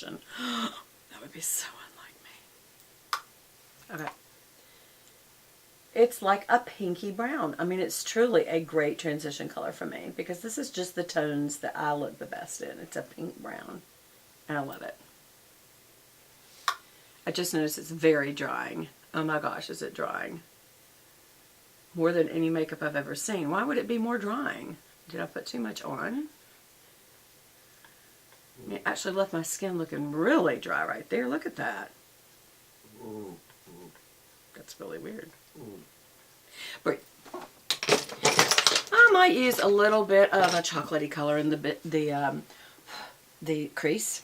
That would be so unlike me. Okay. It's like a pinky brown. I mean, it's truly a great transition color for me because this is just the tones that I look the best in. It's a pink brown, and I love it. I just noticed it's very drying. Oh my gosh, is it drying? More than any makeup I've ever seen. Why would it be more drying? Did I put too much on? It actually left my skin looking really dry right there. Look at that. That's really weird. But I might use a little bit of a chocolatey color in the crease.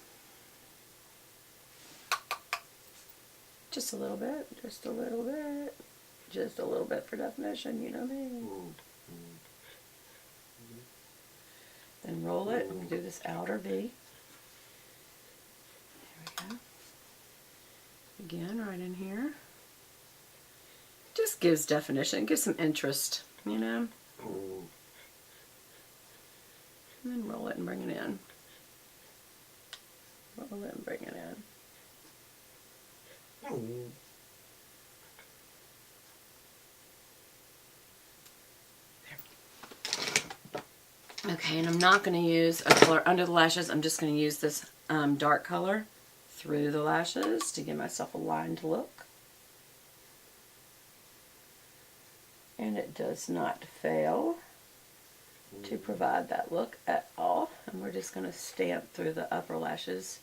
Just a little bit. Just a little bit. Just a little bit for definition, you know me. Then roll it and do this outer V. There we go. Again, right in here. Just gives definition, gives some interest, you know. And then roll it and bring it in. Roll it and bring it in. Okay, and I'm not going to use a color under the lashes. I'm just going to use this dark color through the lashes to give myself a lined look. And it does not fail to provide that look at all. And we're just going to stamp through the upper lashes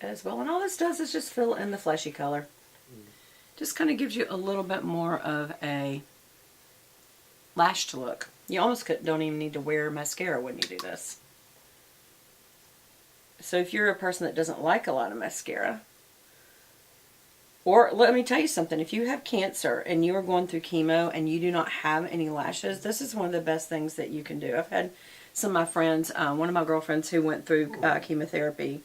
as well. And all this does is just fill in the fleshy color. Just kind of gives you a little bit more of a lashed look. You almost don't even need to wear mascara when you do this. So if you're a person that doesn't like a lot of mascara, or let me tell you something, if you have cancer and you are going through chemo and you do not have any lashes, this is one of the best things that you can do. I've had some of my friends, one of my girlfriends who went through chemotherapy,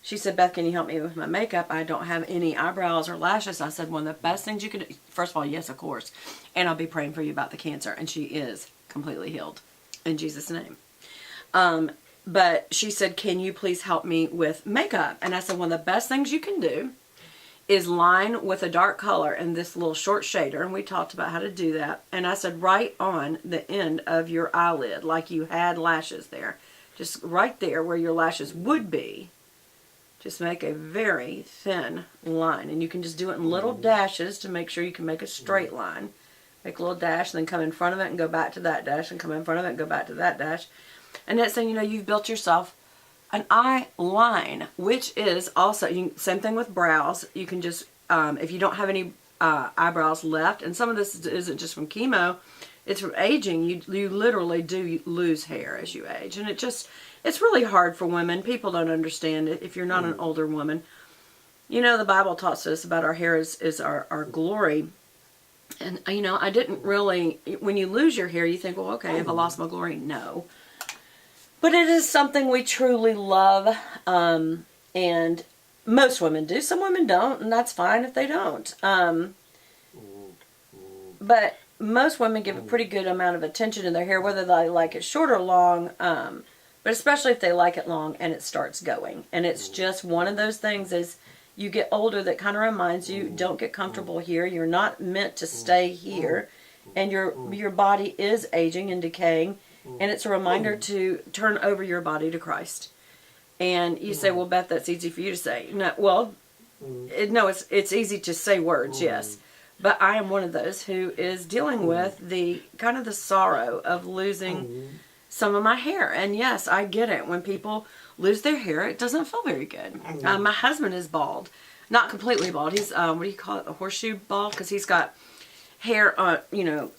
she said, Beth, can you help me with my makeup? I don't have any eyebrows or lashes. I said, one of the best things you can do, first of all, yes, of course, and I'll be praying for you about the cancer. And she is completely healed in Jesus' name. But she said, can you please help me with makeup? And I said, one of the best things you can do is line with a dark color and this little short shader, and we talked about how to do that. And I said, right on the end of your eyelid, like you had lashes there, just right there where your lashes would be, just make a very thin line. And you can just do it in little dashes to make sure you can make a straight line. Make a little dash, and then come in front of it and go back to that dash, and come in front of it and go back to that dash. And next thing you know, you've built yourself an eye line, which is also, same thing with brows. You can just, if you don't have any eyebrows left, and some of this isn't just from chemo, it's from aging, you literally do lose hair as you age. And it's really hard for women. People don't understand it if you're not an older woman. You know, the Bible talks us about our hair is our glory. And, you know, I didn't really, when you lose your hair, you think, well, okay, have I lost my glory? No. But it is something we truly love, and most women do. Some women don't, and that's fine if they don't. But most women give a pretty good amount of attention to their hair, whether they like it short or long, but especially if they like it long and it starts going. And it's just one of those things as you get older that kind of reminds you, don't get comfortable here. You're not meant to stay here, and your body is aging and decaying. And it's a reminder to turn over your body to Christ. And you say, well, Beth, that's easy for you to say. No, well, no, it's easy to say words, yes. But I am one of those who is dealing with the kind of the sorrow of losing some of my hair. And yes, I get it. When people lose their hair, it doesn't feel very good. My husband is bald. Not completely bald. He's, what do you call it, a horseshoe bald? Because he's got hair on, you know,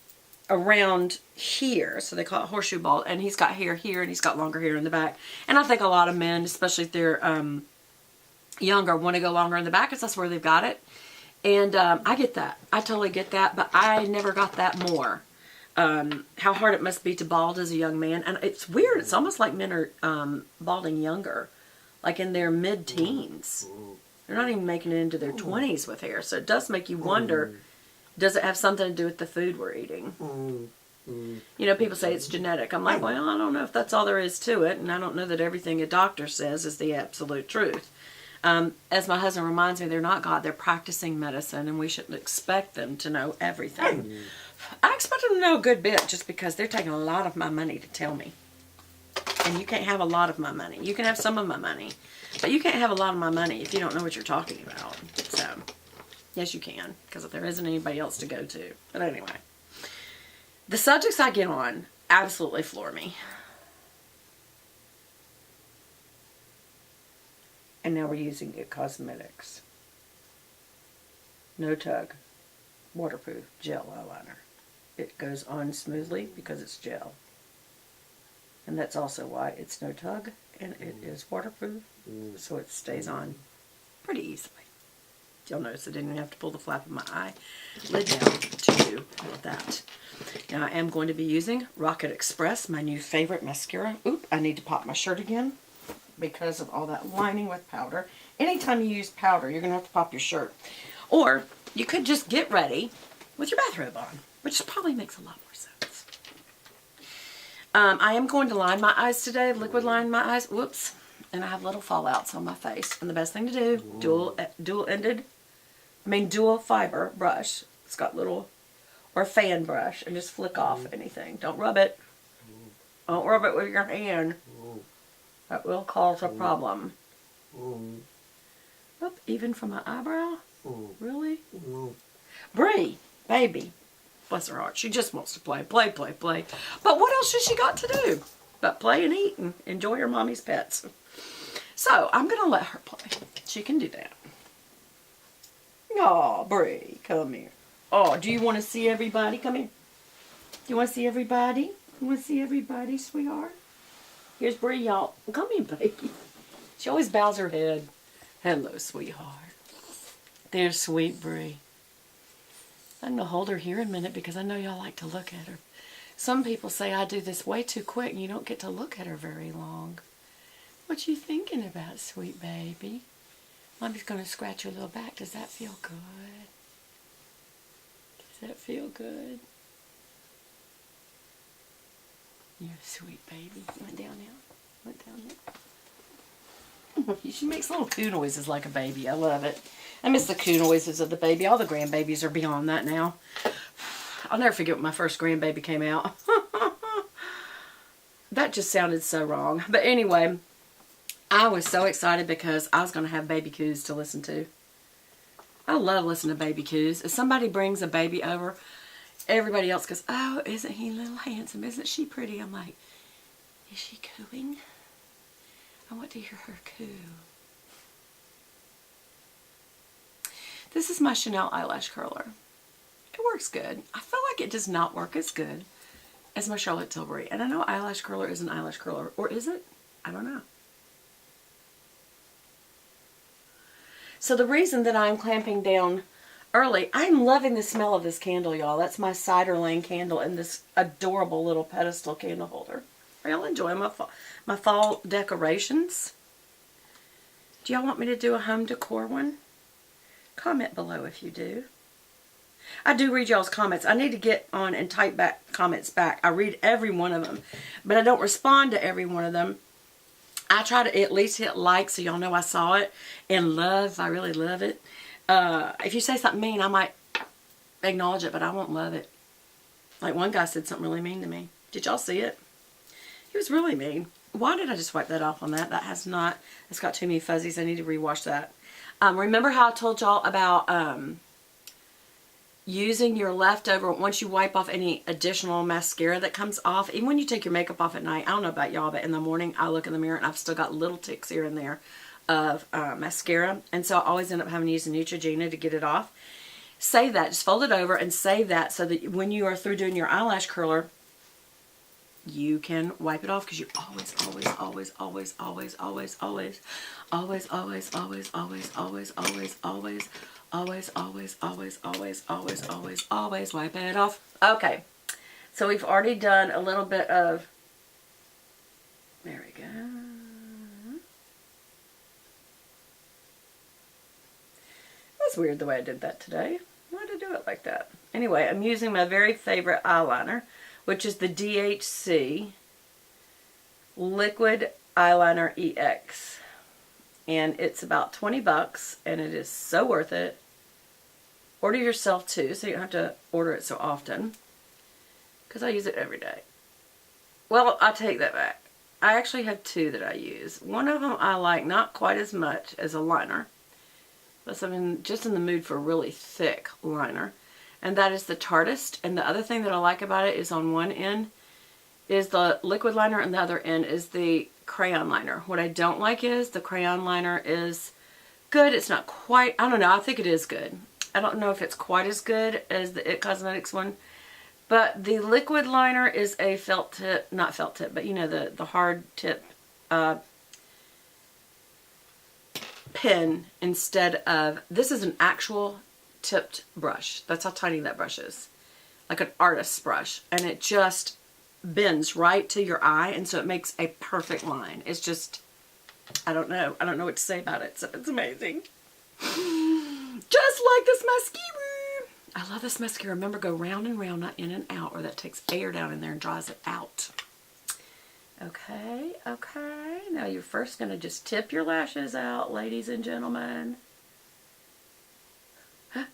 around here, so they call it horseshoe bald, and he's got hair here, and he's got longer hair in the back. And I think a lot of men, especially if they're younger, want to go longer in the back because that's where they've got it. And I get that. I totally get that, but I never got that more. How hard it must be to bald as a young man. And it's weird. It's almost like men are balding younger, like in their mid-teens. They're not even making it into their 20s with hair. So it does make you wonder, does it have something to do with the food we're eating? You know, people say it's genetic. I'm like, well, I don't know if that's all there is to it, and I don't know that everything a doctor says is the absolute truth. As my husband reminds me, they're not God, they're practicing medicine, and we shouldn't expect them to know everything. I expect them to know a good bit just because they're taking a lot of my money to tell me. And you can't have a lot of my money. You can have some of my money, but you can't have a lot of my money if you don't know what you're talking about. So, yes, you can, because there isn't anybody else to go to. But anyway, the subjects I get on absolutely floor me. And now we're using It Cosmetics No Tug Waterproof Gel Eyeliner. It goes on smoothly because it's gel. And that's also why it's no tug, and it is waterproof, so it stays on pretty easily. You'll notice I didn't even have to pull the flap of my eye lid down to do that. Now I am going to be using Rocket Express, my new favorite mascara. Oop, I need to pop my shirt again because of all that lining with powder. Anytime you use powder, you're going to have to pop your shirt. Or you could just get ready with your bathrobe on, which probably makes a lot more sense. I am going to line my eyes today, liquid line my eyes. Whoops. And I have little fallouts on my face. And the best thing to do, dual fiber brush. It's got little, or fan brush, and just flick off anything. Don't rub it. Don't rub it with your hand. That will cause a problem. Oop, even from my eyebrow? Really? Bree, baby. Bless her heart. She just wants to play. Play. But what else has she got to do but play and eat and enjoy her mommy's pets? So, I'm going to let her play. She can do that. Aw, Bree, come here. Oh, do you want to see everybody? Come here. Do you want to see everybody? You want to see everybody, sweetheart? Here's Bree, y'all. Come here, baby. She always bows her head. Hello, sweetheart. There's sweet Bree. I'm going to hold her here a minute because I know y'all like to look at her. Some people say I do this way too quick and you don't get to look at her very long. What you thinking about, sweet baby? Mommy's going to scratch your little back. Does that feel good? Does that feel good? You're a sweet baby. Went down now. Went down there. She makes little coo noises like a baby. I love it. I miss the coo noises of the baby. All the grandbabies are beyond that now. I'll never forget when my first grandbaby came out. That just sounded so wrong. But anyway, I was so excited because I was going to have baby coos to listen to. I love listening to baby coos. If somebody brings a baby over, everybody else goes, oh, isn't he a little handsome? Isn't she pretty? I'm like, is she cooing? I want to hear her coo. This is my Chanel eyelash curler. It works good. I feel like it does not work as good as my Charlotte Tilbury. And I know eyelash curler is an eyelash curler. Or is it? I don't know. So the reason that I'm clamping down early, I'm loving the smell of this candle, y'all. That's my Cider Lane candle in this adorable little pedestal candle holder. Are y'all enjoying my fall decorations? Do y'all want me to do a home decor one? Comment below if you do. I do read y'all's comments. I need to get on and type back comments back. I read every one of them, but I don't respond to every one of them. I try to at least hit like so y'all know I saw it, and love, I really love it. If you say something mean, I might acknowledge it, but I won't love it. Like one guy said something really mean to me. Did y'all see it? He was really mean. Why did I just wipe that off on that? That has not, it's got too many fuzzies. I need to rewash that. Remember how I told y'all about using your leftover, once you wipe off any additional mascara that comes off, even when you take your makeup off at night, I don't know about y'all, but in the morning I look in the mirror and I've still got little ticks here and there of mascara, and so I always end up having to use a Neutrogena to get it off. Save that, just fold it over and save that so that when you are through doing your eyelash curler, you can wipe it off, because you always wipe it off. Okay, so we've already done a little bit of, there we go. That's weird the way I did that today. Why did I do it like that? Anyway, I'm using my very favorite eyeliner, which is the DHC Liquid Eyeliner EX. And it's about 20 bucks, and it is so worth it. Order yourself too, so you don't have to order it so often, because I use it every day. Well, I take that back. I actually have two that I use. One of them I like not quite as much as a liner, but I'm just in the mood for a really thick liner, and that is the Tartist. And the other thing that I like about it is on one end is the liquid liner, and the other end is the crayon liner. What I don't like is the crayon liner is good. It's not quite, I don't know, I think it is good. I don't know if it's quite as good as the IT Cosmetics one. But the liquid liner is a felt tip, not felt tip, but you know, the hard tip pen instead of, this is an actual tipped brush. That's how tiny that brush is. Like an artist's brush. And it just bends right to your eye, and so it makes a perfect line. It's just, I don't know what to say about it, so it's amazing. Just like this mascara. I love this mascara. Remember, go round and round, not in and out, or that takes air down in there and dries it out. Okay, okay. Now you're first going to just tip your lashes out, ladies and gentlemen. Huh?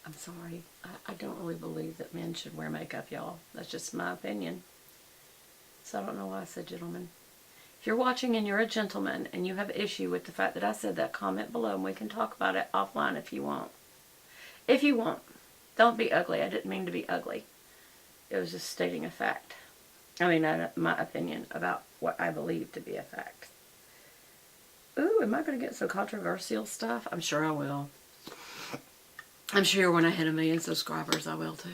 I'm sorry. I don't really believe that men should wear makeup, y'all. That's just my opinion. So I don't know why I said gentlemen. If you're watching and you're a gentleman and you have an issue with the fact that I said that, comment below and we can talk about it offline if you want. If you want. Don't be ugly. I didn't mean to be ugly. It was just stating a fact. I mean, my opinion about what I believe to be a fact. Ooh, am I going to get some controversial stuff? I'm sure I will. I'm sure when I hit 1 million subscribers, I will too.